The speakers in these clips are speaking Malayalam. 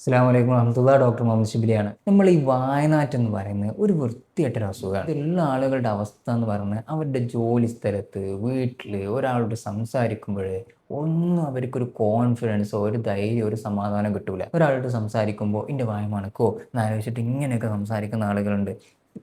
അസ്സലാമു അലൈക്കും വറഹ്മത്തുള്ളാഹി. ഡോക്ടർ മുഹമ്മദ് ഷിബിലിയാണ്. നമ്മൾ ഈ വായനാറ്റം എന്ന് പറയുന്നത് ഒരു വൃത്തികെട്ടൊരു അസുഖമാണ്. എല്ലാ ആളുകളുടെ അവസ്ഥ എന്ന് പറയുന്നത് അവരുടെ ജോലി സ്ഥലത്ത്, വീട്ടിൽ ഒരാളോട് സംസാരിക്കുമ്പോൾ ഒന്നും അവർക്കൊരു കോൺഫിഡൻസോ, ഒരു ധൈര്യം, ഒരു സമാധാനം കിട്ടൂല. ഒരാളോട് സംസാരിക്കുമ്പോൾ "ഇന്റെ വായ മണക്കോ" എന്നാലോചിച്ചിട്ട് ഇങ്ങനെയൊക്കെ സംസാരിക്കുന്ന ആളുകളുണ്ട്.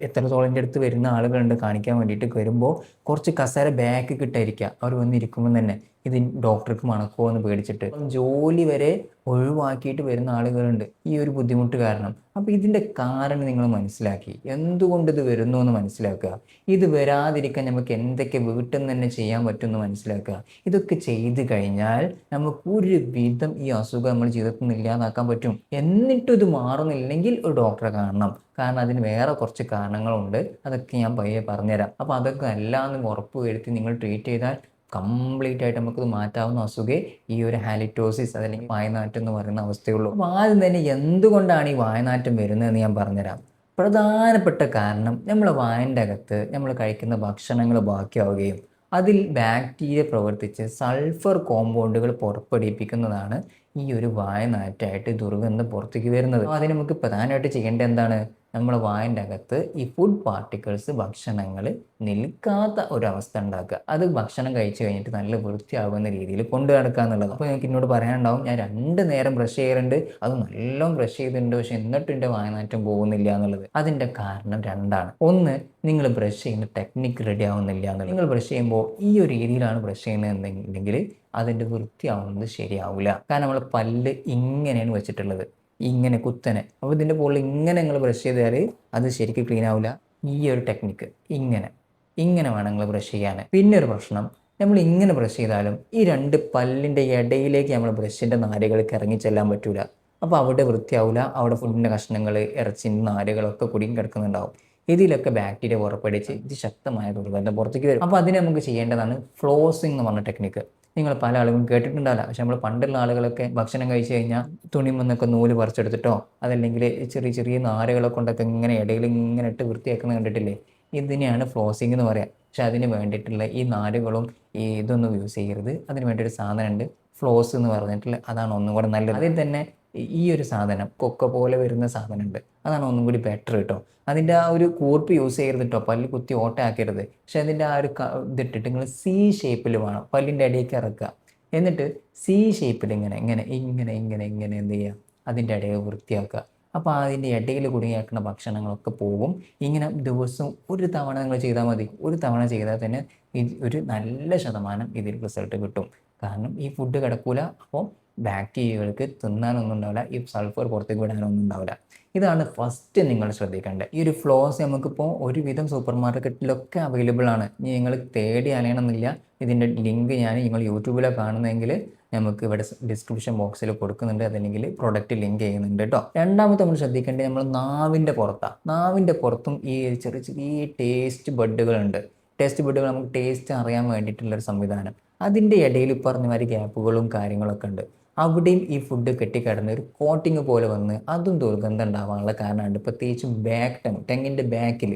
എത്രത്തോളം എൻ്റെ അടുത്ത് വരുന്ന ആളുകളുണ്ട് കാണിക്കാൻ വേണ്ടിയിട്ട് വരുമ്പോൾ കുറച്ച് കസേര ബാക്കിൽ ഇട്ടായിരിക്കുക അവർ വന്നിരിക്കുമ്പോൾ തന്നെ ഇത് ഡോക്ടർക്ക് മണക്കുമോ എന്ന് പേടിച്ചിട്ട് ജോലി വരെ ഒഴിവാക്കിയിട്ട് വരുന്ന ആളുകളുണ്ട് ഈ ഒരു ബുദ്ധിമുട്ട് കാരണം. അപ്പോൾ ഇതിൻ്റെ കാരണം നിങ്ങൾ മനസ്സിലാക്കി എന്തുകൊണ്ട് ഇത് വരുന്നു എന്ന് മനസ്സിലാക്കുക. ഇത് വരാതിരിക്കാൻ നമുക്ക് എന്തൊക്കെ വീട്ടിൽ നിന്ന് തന്നെ ചെയ്യാൻ പറ്റുമെന്ന് മനസ്സിലാക്കുക. ഇതൊക്കെ ചെയ്ത് കഴിഞ്ഞാൽ നമുക്ക് ഒരു വിധം ഈ അസുഖം നമ്മുടെ ജീവിതത്തിൽ നിന്ന് ഇല്ലാതാക്കാൻ പറ്റും. എന്നിട്ടും ഇത് മാറുന്നില്ലെങ്കിൽ ഒരു ഡോക്ടറെ കാണണം. കാരണം അതിന് വേറെ കുറച്ച് കാരണങ്ങളുണ്ട്. അതൊക്കെ ഞാൻ പയ്യെ പറഞ്ഞുതരാം. അപ്പോൾ അതൊക്കെ എല്ലാമെന്ന് ഉറപ്പ് വരുത്തി നിങ്ങൾ ട്രീറ്റ് ചെയ്താൽ കംപ്ലീറ്റ് ആയിട്ട് നമുക്കത് മാറ്റാവുന്ന അസുഖമേ ഈ ഒരു ഹാലിറ്റോസിസ് അതല്ലെങ്കിൽ വായനാറ്റം എന്ന് പറയുന്ന അവസ്ഥയുള്ളൂ. അപ്പോൾ ആദ്യം തന്നെ എന്തുകൊണ്ടാണ് ഈ വായനാറ്റം വരുന്നതെന്ന് ഞാൻ പറഞ്ഞുതരാം. പ്രധാനപ്പെട്ട കാരണം നമ്മളെ വായൻ്റെ അകത്ത് നമ്മൾ കഴിക്കുന്ന ഭക്ഷണങ്ങൾ ബാക്കിയാവുകയും അതിൽ ബാക്ടീരിയ പ്രവർത്തിച്ച് സൾഫർ കോമ്പൗണ്ടുകൾ പുറപ്പെടുവിപ്പിക്കുന്നതാണ് ഈ ഒരു വായനാറ്റായിട്ട് ദുർഗന്ധം പുറത്തേക്ക് വരുന്നത്. അപ്പോൾ അതിന് നമുക്ക് പ്രധാനമായിട്ട് ചെയ്യേണ്ടത് എന്താണ്? നമ്മളെ വായൻ്റെ അകത്ത് ഈ ഫുഡ് പാർട്ടിക്കിൾസ് ഭക്ഷണങ്ങൾ നിൽക്കാത്ത ഒരവസ്ഥ ഉണ്ടാക്കുക. അത് ഭക്ഷണം കഴിച്ചു കഴിഞ്ഞിട്ട് നല്ല വൃത്തിയാകുന്ന രീതിയിൽ കൊണ്ടു നടക്കുക എന്നുള്ളത്. അപ്പോൾ എനിക്ക് എന്നോട് പറയാനുണ്ടാവും ഞാൻ 2 നേരം ബ്രഷ് ചെയ്യാറുണ്ട്, അത് നല്ലോണം ബ്രഷ് ചെയ്തിട്ടുണ്ട്, പക്ഷെ എന്നിട്ടും എൻ്റെ വായനാറ്റം പോകുന്നില്ല എന്നുള്ളത്. അതിൻ്റെ കാരണം 2ആണ്. ഒന്ന്, നിങ്ങൾ ബ്രഷ് ചെയ്യുന്ന ടെക്നിക്ക് റെഡി ആവുന്നില്ല എന്നുള്ളത്. നിങ്ങൾ ബ്രഷ് ചെയ്യുമ്പോൾ ഈ ഒരു രീതിയിലാണ് ബ്രഷ് ചെയ്യുന്നതെന്നുണ്ടെങ്കിൽ അതിൻ്റെ വൃത്തിയാവുന്നത് ശരിയാവില്ല. കാരണം നമ്മൾ പല്ല് ഇങ്ങനെയാണ് വെച്ചിട്ടുള്ളത്, ഇങ്ങനെ കുത്തനെ. അപ്പോൾ ഇതിൻ്റെ മുകളിൽ ഇങ്ങനെ നിങ്ങൾ ബ്രഷ് ചെയ്താൽ അത് ശരിക്കും ക്ലീൻ ആവില്ല. ഈ ഒരു ടെക്നിക്ക് ഇങ്ങനെ ഇങ്ങനെ വേണം നിങ്ങൾ ബ്രഷ് ചെയ്യാൻ. പിന്നെ ഒരു പ്രശ്നം, നമ്മൾ ഇങ്ങനെ ബ്രഷ് ചെയ്താലും ഈ 2 പല്ലിൻ്റെ ഇടയിലേക്ക് നമ്മൾ ബ്രഷിൻ്റെ നാരുകൾക്ക് ഇറങ്ങി ചെല്ലാൻ പറ്റൂല. അപ്പോൾ അവിടെ വൃത്തിയാവില്ല. അവിടെ ഫുഡിൻ്റെ കഷ്ണങ്ങൾ, ഇറച്ചിൻ്റെ നാരുകളൊക്കെ കുടുങ്ങി കിടക്കുന്നുണ്ടാവും. ഇതിലൊക്കെ ബാക്ടീരിയ പുറപ്പെടുവിച്ച് ഇത് ശക്തമായ ദുർഗന്ധം പുറത്തേക്ക് വരും. അപ്പോൾ അതിന് നമുക്ക് ചെയ്യേണ്ടതാണ് ഫ്ലോസിംഗ് എന്ന് പറഞ്ഞ ടെക്നിക്ക്. നിങ്ങൾ പല ആളുകളും കേട്ടിട്ടുണ്ടാവില്ല, പക്ഷെ നമ്മൾ പണ്ടുള്ള ആളുകളൊക്കെ ഭക്ഷണം കഴിച്ച് കഴിഞ്ഞാൽ തുണിമൊന്നൊക്കെ നൂല് പറിച്ചെടുത്തിട്ടോ അതല്ലെങ്കിൽ ചെറിയ ചെറിയ നാരുകളെ കൊണ്ടൊക്കെ ഇങ്ങനെ ഇടയിൽ ഇങ്ങനെ ഇട്ട് വൃത്തിയാക്കുന്നത് കണ്ടിട്ടില്ലേ? ഇതിനെയാണ് ഫ്ലോസിംഗ് എന്ന് പറയുക. പക്ഷെ അതിന് വേണ്ടിയിട്ടുള്ള ഈ നാരുകളും ഈ ഇതൊന്നും യൂസ് ചെയ്യരുത്. അതിന് വേണ്ടി ഒരു സാധനമുണ്ട്, ഫ്ലോസ് എന്ന് പറഞ്ഞിട്ടുള്ള, അതാണ് ഒന്നും കൂടെ നല്ലത്. അതിൽ തന്നെ ഈ ഒരു സാധനം കൊക്ക പോലെ വരുന്ന സാധനമുണ്ട്, അതാണ് ഒന്നും കൂടി ബെറ്റർ കേട്ടോ. അതിൻ്റെ ആ ഒരു കൂർപ്പ് യൂസ് ചെയ്യരുത് കേട്ടോ, പല്ല് കുത്തി ഓട്ടയാക്കരുത്. പക്ഷെ അതിൻ്റെ ആ ഒരു ഇതിട്ടിട്ട് നിങ്ങൾ സി ഷേപ്പിൽ വേണം പല്ലിൻ്റെ ഇടയ്ക്ക് ഇറക്കുക. എന്നിട്ട് സി ഷേപ്പിൽ ഇങ്ങനെ ഇങ്ങനെ ഇങ്ങനെ ഇങ്ങനെ ഇങ്ങനെ എന്ത് ചെയ്യുക, അതിൻ്റെ ഇടയിൽ വൃത്തിയാക്കുക. അപ്പോൾ അതിൻ്റെ ഇടയിൽ കുടുങ്ങിയാക്കുന്ന ഭക്ഷണങ്ങളൊക്കെ പോകും. ഇങ്ങനെ ദിവസം ഒരു തവണ നിങ്ങൾ ചെയ്താൽ മതി. ഒരു തവണ ചെയ്താൽ തന്നെ ഒരു നല്ല ശതമാനം ഇതിൽ റിസൾട്ട് കിട്ടും. കാരണം ഈ ഫുഡ് കിടക്കൂല, അപ്പോൾ ബാക്ടീരിയകൾക്ക് തിന്നാനൊന്നും ഉണ്ടാവില്ല, ഈ സൾഫർ പുറത്തേക്ക് വിടാനൊന്നും ഉണ്ടാവില്ല. ഇതാണ് ഫസ്റ്റ് നിങ്ങൾ ശ്രദ്ധിക്കേണ്ടത്. ഈ ഒരു ഫ്ലോസ് നമുക്കിപ്പോൾ ഒരുവിധം സൂപ്പർ മാർക്കറ്റിലൊക്കെ അവൈലബിൾ ആണ്. ഇനി നിങ്ങൾ തേടി അലയണമെന്നില്ല. ഇതിൻ്റെ ലിങ്ക് ഞാൻ നിങ്ങൾ യൂട്യൂബിലാണ് കാണുന്നതെങ്കിൽ നമുക്ക് ഇവിടെ ഡിസ്ക്രിപ്ഷൻ ബോക്സിൽ കൊടുക്കുന്നുണ്ട്, അതല്ലെങ്കിൽ പ്രൊഡക്റ്റ് ലിങ്ക് ചെയ്യുന്നുണ്ട് കേട്ടോ. രണ്ടാമത്തെ നമ്മൾ ശ്രദ്ധിക്കേണ്ടത് നമ്മൾ നാവിൻ്റെ പുറത്താണ്. നാവിൻ്റെ പുറത്തും ഈ ചെറിയ ചെറിയ ടേസ്റ്റ് ബഡുകളുണ്ട്. ടേസ്റ്റ് ബഡുകൾ നമുക്ക് ടേസ്റ്റ് അറിയാൻ വേണ്ടിയിട്ടുള്ളൊരു സംവിധാനം. അതിൻ്റെ ഇടയിൽ പറഞ്ഞ മാതിരി ഗ്യാപ്പുകളും കാര്യങ്ങളൊക്കെ ഉണ്ട്. അവിടെയും ഈ ഫുഡ് കെട്ടിക്കിടന്ന് ഒരു കോട്ടിങ് പോലെ വന്ന് അതും ദുർഗന്ധം ഉണ്ടാവാനുള്ള കാരണമുണ്ട്, പ്രത്യേകിച്ചും ടെങ്ങിൻ്റെ ബാക്കിൽ.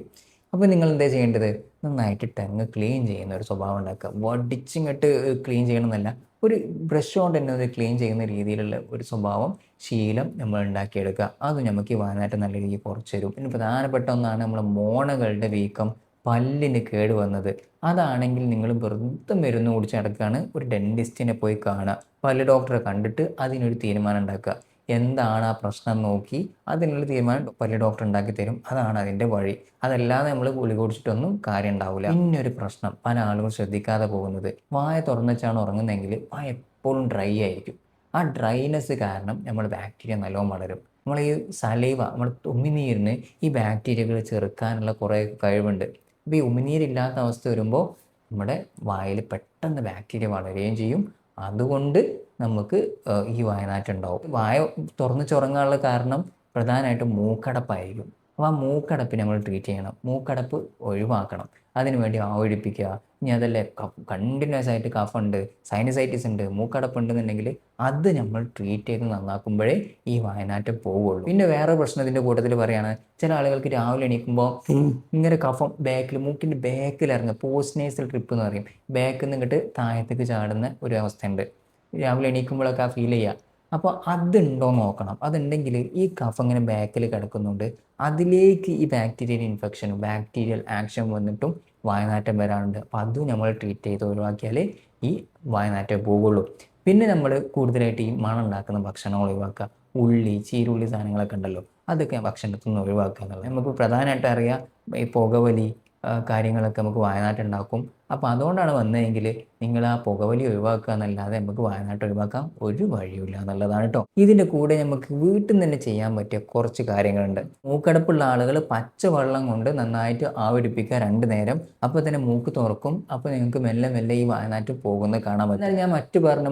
അപ്പോൾ നിങ്ങൾ എന്താ ചെയ്യേണ്ടത്? നന്നായിട്ട് ടെങ്ങ് ക്ലീൻ ചെയ്യുന്ന ഒരു സ്വഭാവം ഉണ്ടാക്കുക. വടിച്ചിങ്ങോട്ട് ക്ലീൻ ചെയ്യണമെന്നല്ല, ഒരു ബ്രഷ് കൊണ്ട് തന്നെ അത് ക്ലീൻ ചെയ്യുന്ന രീതിയിലുള്ള ഒരു സ്വഭാവം, ശീലം നമ്മൾ ഉണ്ടാക്കിയെടുക്കുക. അത് നമുക്ക് ഈ വായനാറ്റം നല്ല രീതിയിൽ കുറച്ച് തരും. പിന്നെ പ്രധാനപ്പെട്ട ഒന്നാണ് നമ്മളെ മോണകളുടെ വീക്കം, പല്ലിന് കേട് വന്നത്. അതാണെങ്കിൽ നിങ്ങൾ വെറുതെ മരുന്ന് കുടിച്ച് നടക്കുകയാണ്, ഒരു ഡെൻറ്റിസ്റ്റിനെ പോയി കാണുക, പല്ല് ഡോക്ടറെ കണ്ടിട്ട് അതിനൊരു തീരുമാനം ഉണ്ടാക്കുക. എന്താണ് ആ പ്രശ്നം നോക്കി അതിനുള്ള തീരുമാനം പല്ല് ഡോക്ടർ ഉണ്ടാക്കി തരും. അതാണ് അതിൻ്റെ വഴി. അതല്ലാതെ നമ്മൾ ഗുളിക കുടിച്ചിട്ടൊന്നും കാര്യം ഉണ്ടാവില്ല. പിന്നൊരു പ്രശ്നം പല ആളുകളും ശ്രദ്ധിക്കാതെ പോകുന്നത്, വായ തുറന്നുവെച്ചാണ് ഉറങ്ങുന്നതെങ്കിൽ വായ എപ്പോഴും ഡ്രൈ ആയിരിക്കും. ആ ഡ്രൈനെസ് കാരണം നമ്മൾ ബാക്ടീരിയ നല്ലോണം വളരും. നമ്മൾ ഈ സലൈവ, നമ്മൾ ഉമിനീരിന് ഈ ബാക്ടീരിയകൾ ചെറുക്കാനുള്ള കുറേ കഴിവുണ്ട്. അപ്പോൾ ഈ ഉമിനീരില്ലാത്ത അവസ്ഥ വരുമ്പോൾ നമ്മുടെ വായിൽ പെട്ടെന്ന് ബാക്ടീരിയ വളരുകയും ചെയ്യും. അതുകൊണ്ട് നമുക്ക് ഈ വായനാറ്റം ഉണ്ടാവും. വായ തുറന്ന് ചുറങ്ങാനുള്ള കാരണം പ്രധാനമായിട്ടും മൂക്കടപ്പായിരിക്കും. അപ്പോൾ ആ മൂക്കടപ്പിനെ നമ്മൾ ട്രീറ്റ് ചെയ്യണം. മൂക്കടപ്പ് ഒഴിവാക്കണം. അതിന് വേണ്ടി ആവിടിപ്പിക്കുക. ഇനി അതല്ലേ കണ്ടിന്യൂസ് ആയിട്ട് കഫുണ്ട്, സൈനസൈറ്റിസ് ഉണ്ട്, മൂക്കടപ്പുണ്ടെന്നുണ്ടെങ്കിൽ അത് നമ്മൾ ട്രീറ്റ് ചെയ്ത് നന്നാക്കുമ്പോഴേ ഈ വായനാറ്റം പോവുള്ളൂ. പിന്നെ വേറെ പ്രശ്നത്തിൻ്റെ കൂട്ടത്തിൽ പറയുകയാണ്, ചില ആളുകൾക്ക് രാവിലെ എണീക്കുമ്പോൾ ഇങ്ങനെ കഫം മൂക്കിൻ്റെ ബാക്കിൽ ഇറങ്ങുക, പോസ്റ്റ് നേസൽ ട്രിപ്പ് എന്ന് പറയും. ബാക്കിൽ നിന്ന് ഇങ്ങോട്ട് താഴത്തേക്ക് ചാടുന്ന ഒരു അവസ്ഥയുണ്ട്. രാവിലെ എണീക്കുമ്പോഴൊക്കെ ആ ഫീൽ ചെയ്യുക. അപ്പോൾ അതുണ്ടോ എന്ന് നോക്കണം. അതുണ്ടെങ്കിൽ ഈ കഫം ഇങ്ങനെ ബാക്കിൽ കിടക്കുന്നുണ്ട്, അതിലേക്ക് ഈ ബാക്ടീരിയൽ ഇൻഫെക്ഷനും ബാക്ടീരിയൽ ആക്ഷൻ വന്നിട്ടും വായനാറ്റം വരാറുണ്ട്. അപ്പോൾ അതും നമ്മൾ ട്രീറ്റ് ചെയ്ത് ഒഴിവാക്കിയാലേ ഈ വായനാറ്റം പോകുള്ളൂ. പിന്നെ നമ്മൾ കൂടുതലായിട്ട് ഈ മണം ഉണ്ടാക്കുന്ന ഭക്ഷണങ്ങൾ ഒഴിവാക്കുക. ഉള്ളി, ചീരുള്ളി സാധനങ്ങളൊക്കെ ഉണ്ടല്ലോ, അതൊക്കെ ഭക്ഷണത്തിൽ നിന്ന് ഒഴിവാക്കുക എന്നുള്ളത്. നമുക്ക് പ്രധാനമായിട്ട് അറിയാം, ഈ പുകവലി കാര്യങ്ങളൊക്കെ നമുക്ക് വായനാറ്റം ഉണ്ടാക്കും. അപ്പോൾ അതുകൊണ്ടാണ് വന്നതെങ്കിൽ നിങ്ങൾ ആ പുകവലി ഒഴിവാക്കുക എന്നല്ലാതെ നമുക്ക് വയനാട്ട് ഒഴിവാക്കാൻ ഒരു വഴിയില്ല എന്നുള്ളതാണ് കേട്ടോ. ഇതിൻ്റെ കൂടെ നമുക്ക് വീട്ടിൽ നിന്ന് തന്നെ ചെയ്യാൻ പറ്റിയ കുറച്ച് കാര്യങ്ങളുണ്ട്. മൂക്കടപ്പുള്ള ആളുകൾ പച്ചവെള്ളം കൊണ്ട് നന്നായിട്ട് ആവിടിപ്പിക്കുക 2 നേരം. അപ്പോൾ തന്നെ മൂക്ക് തുറക്കും. അപ്പോൾ നിങ്ങൾക്ക് മെല്ലെ മെല്ലെ ഈ വയനാട്ട് പോകുന്നത് കാണാൻ പറ്റും. എന്നാൽ ഞാൻ മറ്റു പറഞ്ഞ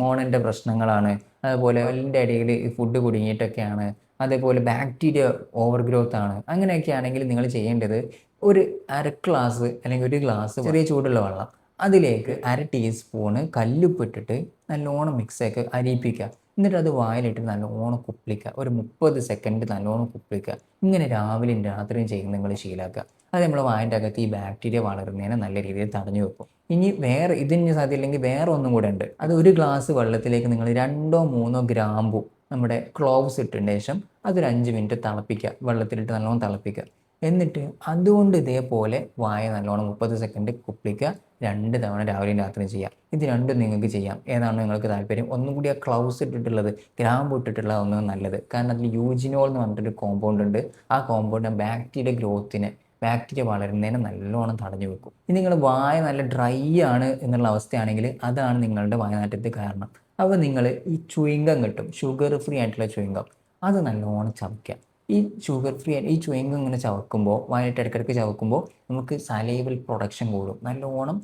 മോണൻ്റെ പ്രശ്നങ്ങളാണ്, അതുപോലെ എല്ലിൻ്റെ ഇടയിൽ ഈ ഫുഡ് കുടുങ്ങിയിട്ടൊക്കെയാണ്, അതേപോലെ ബാക്ടീരിയ ഓവർ ഗ്രോത്ത് ആണ്, അങ്ങനെയൊക്കെ ആണെങ്കിൽ നിങ്ങൾ ചെയ്യേണ്ടത് ഒരു 1/2 ഗ്ലാസ് അല്ലെങ്കിൽ 1 ഗ്ലാസ് ചെറിയ ചൂടുള്ള വെള്ളം, അതിലേക്ക് 1/2 ടീസ്പൂണ് കല്ലുപ്പിട്ടിട്ട് നല്ലോണം മിക്സാക്കി അരിയിപ്പിക്കുക. എന്നിട്ട് അത് വായിലിട്ട് നല്ലോണം കുപ്പിളിക്കുക. ഒരു 30 സെക്കൻഡ് നല്ലോണം കുപ്പിളിക്കുക. ഇങ്ങനെ രാവിലെയും രാത്രിയും ചെയ്യുന്ന നിങ്ങൾ ശീലമാക്കുക. അത് നമ്മുടെ വായൻ്റെ അകത്ത് ഈ ബാക്ടീരിയ വളരുന്നതിനെ നല്ല രീതിയിൽ തടഞ്ഞു വെക്കും. ഇനി വേറെ ഇതിന് സാധ്യമില്ലെങ്കിൽ വേറെ ഒന്നും കൂടെ ഉണ്ട്. അത് 1 ഗ്ലാസ് വെള്ളത്തിലേക്ക് നിങ്ങൾ 2 3 ഗ്രാമ്പു നമ്മുടെ ക്ലോവ്സ് ഇട്ടതിന് ശേഷം അതൊരു 5 മിനിറ്റ് തിളപ്പിക്കുക. വെള്ളത്തിലിട്ട് നല്ലോണം തിളപ്പിക്കുക. എന്നിട്ട് അതുകൊണ്ട് ഇതേപോലെ വായ നല്ലോണം 30 സെക്കൻഡ് കുപ്പിളിക്കുക. 2 തവണ രാവിലെയും രാത്രിയും ചെയ്യാം. ഇത് രണ്ടും നിങ്ങൾക്ക് ചെയ്യാം. ഏതാണോ നിങ്ങൾക്ക് താല്പര്യം. ഒന്നും കൂടി ആ ക്ലൗസ് ഇട്ടിട്ടുള്ളത്, ഗ്രാമ്പു ഇട്ടിട്ടുള്ള ഒന്നും നല്ലത്. കാരണം അതിൽ യൂജിനോൾ എന്ന് പറഞ്ഞിട്ടൊരു കോമ്പൗണ്ട് ഉണ്ട്. ആ കോമ്പൗണ്ട് ബാക്ടീരിയ ഗ്രോത്തിനെ, ബാക്ടീരിയ വളരുന്നതിനെ നല്ലോണം തടഞ്ഞു വെക്കും. ഇനി നിങ്ങൾ വായ നല്ല ഡ്രൈ ആണ് എന്നുള്ള അവസ്ഥയാണെങ്കിൽ അതാണ് നിങ്ങളുടെ വായനാറ്റത്തിന് കാരണം. അപ്പോൾ നിങ്ങൾ ഈ ചുയിങ്കം കിട്ടും, ഷുഗർ ഫ്രീ ആയിട്ടുള്ള ചുയിങ്കം, അത് നല്ലോണം ചവയ്ക്കുക. ഈ ഷുഗർ ഫ്രീ ഈ ചുയിങ്കം ഇങ്ങനെ ചവക്കുമ്പോൾ, വായിട്ട് ഇടയ്ക്കിടയ്ക്ക് ചവക്കുമ്പോൾ നമുക്ക് സലൈവൽ പ്രൊഡക്ഷൻ കൂടും. നല്ലോണം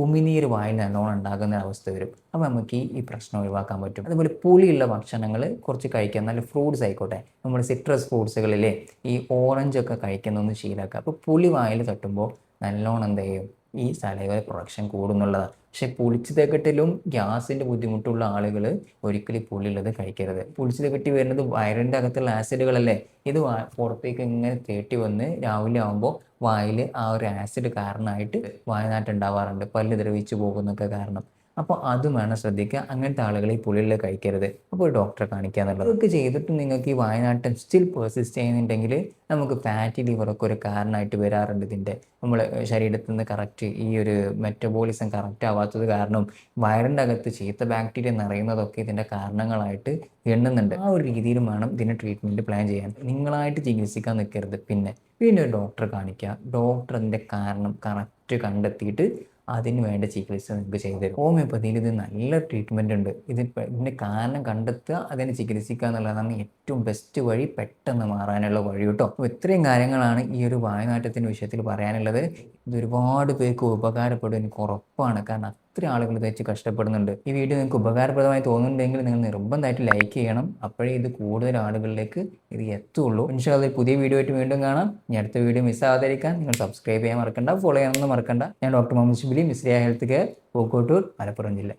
ഉമിനീര് വായിൽ നല്ലോണം ഉണ്ടാകുന്ന അവസ്ഥ വരും. അപ്പോൾ നമുക്ക് ഈ പ്രശ്നം ഒഴിവാക്കാൻ പറ്റും. അതുപോലെ പുളിയുള്ള ഭക്ഷണങ്ങൾ കുറച്ച് കഴിക്കുക. നല്ല ഫ്രൂട്ട്സ് ആയിക്കോട്ടെ, നമ്മൾ സിട്രസ് ഫ്രൂട്ട്സുകളിലെ ഈ ഓറഞ്ചൊക്കെ കഴിക്കുന്നൊന്ന് ശീലമാക്കുക. അപ്പോൾ പുളി വായിൽ തട്ടുമ്പോൾ നല്ലോണം എന്ത് ചെയ്യും, ഈ സലൈവൽ പ്രൊഡക്ഷൻ കൂടുന്നുള്ളതാണ്. പക്ഷേ പുളിച്ചതെക്കെട്ടിലും ഗ്യാസിൻ്റെ ബുദ്ധിമുട്ടുള്ള ആളുകൾ ഒരിക്കലും പുളിയുള്ളത് കഴിക്കരുത്. പുളിച്ചത് കെട്ടി വരുന്നത് വയറിൻ്റെ അകത്തുള്ള ആസിഡുകളല്ലേ. ഇത് പുറത്തേക്ക് ഇങ്ങനെ തേട്ടി വന്ന് രാവിലെ ആകുമ്പോൾ വായിൽ ആ ഒരു ആസിഡ് കാരണമായിട്ട് വായനാറ്റം ഉണ്ടാവാറുണ്ട്, പല്ല് ദ്രവിച്ചു പോകുന്നൊക്കെ കാരണം. അപ്പോൾ അതും വേണം ശ്രദ്ധിക്കുക. അങ്ങനത്തെ ആളുകൾ ഈ പുളിയുള്ള കഴിക്കരുത്. അപ്പോൾ ഒരു ഡോക്ടറെ കാണിക്കുക എന്നുള്ളത്. അതൊക്കെ ചെയ്തിട്ട് നിങ്ങൾക്ക് ഈ വായനാട്ടം സ്റ്റിൽ പെർസിസ്റ്റ് ചെയ്യുന്നുണ്ടെങ്കിൽ നമുക്ക് ഫാറ്റി ലിവറൊക്കെ ഒരു കാരണമായിട്ട് വരാറുണ്ട്. ഇതിൻ്റെ നമ്മൾ ശരീരത്തിൽ നിന്ന് കറക്റ്റ് ഈ ഒരു മെറ്റബോളിസം കറക്റ്റ് ആവാത്തത് കാരണം വയറിൻ്റെ അകത്ത് ചീത്ത ബാക്ടീരിയ നിറയുന്നതൊക്കെ ഇതിൻ്റെ കാരണങ്ങളായിട്ട് എണ്ണുന്നുണ്ട്. ആ ഒരു രീതിയിലും വേണം ഇതിന് ട്രീറ്റ്മെൻറ്റ് പ്ലാൻ ചെയ്യാൻ. നിങ്ങളായിട്ട് ചികിത്സിക്കാൻ നിൽക്കരുത്. പിന്നെ ഒരു ഡോക്ടറെ കാണിക്കുക. ഡോക്ടർ അതിൻ്റെ കാരണം കറക്റ്റ് കണ്ടെത്തിയിട്ട് അതിന് വേണ്ട ചികിത്സ നിങ്ങൾക്ക് ചെയ്തു തരും. ഹോമിയോപ്പതിയിൽ ഇത് നല്ല ട്രീറ്റ്മെൻ്റ് ഉണ്ട്. ഇതിൻ്റെ കാരണം കണ്ടെത്തുക, അതിനെ ചികിത്സിക്കുക എന്നുള്ളതാണ് ഏറ്റവും ബെസ്റ്റ് വഴി, പെട്ടെന്ന് മാറാനുള്ള വഴി കേട്ടോ. അപ്പോൾ ഇത്രയും കാര്യങ്ങളാണ് ഈ ഒരു വായനാറ്റത്തിൻ്റെ വിഷയത്തിൽ പറയാനുള്ളത്. ഇത് ഒരുപാട് പേർക്ക് ഉപകാരപ്പെടും, എനിക്ക് ഉറപ്പാണ്. കാരണം അത്രയും ആളുകൾ തെച്ച് കഷ്ടപ്പെടുന്നുണ്ട്. ഈ വീഡിയോ നിങ്ങൾക്ക് ഉപകാരപ്രദമായി തോന്നുന്നുണ്ടെങ്കിൽ നിങ്ങൾ നിർബന്ധമായിട്ട് ലൈക്ക് ചെയ്യണം. അപ്പോഴേ ഇത് കൂടുതൽ ആളുകളിലേക്ക് ഇത് എത്തുള്ളൂ. ഇൻഷാ അല്ലാഹ് പുതിയ വീഡിയോ ആയിട്ട് വീണ്ടും കാണാം. ഇനി അടുത്ത വീഡിയോ മിസ്സാവാതിരിക്കാൻ നിങ്ങൾ സബ്സ്ക്രൈബ് ചെയ്യാൻ മറക്കണ്ട, ഫോളോ ചെയ്യാനൊന്നും മറക്കണ്ട. ഞാൻ doctor Muhammad Shibili, Misriya health care, Pookkottur, Malappuram ജില്ല.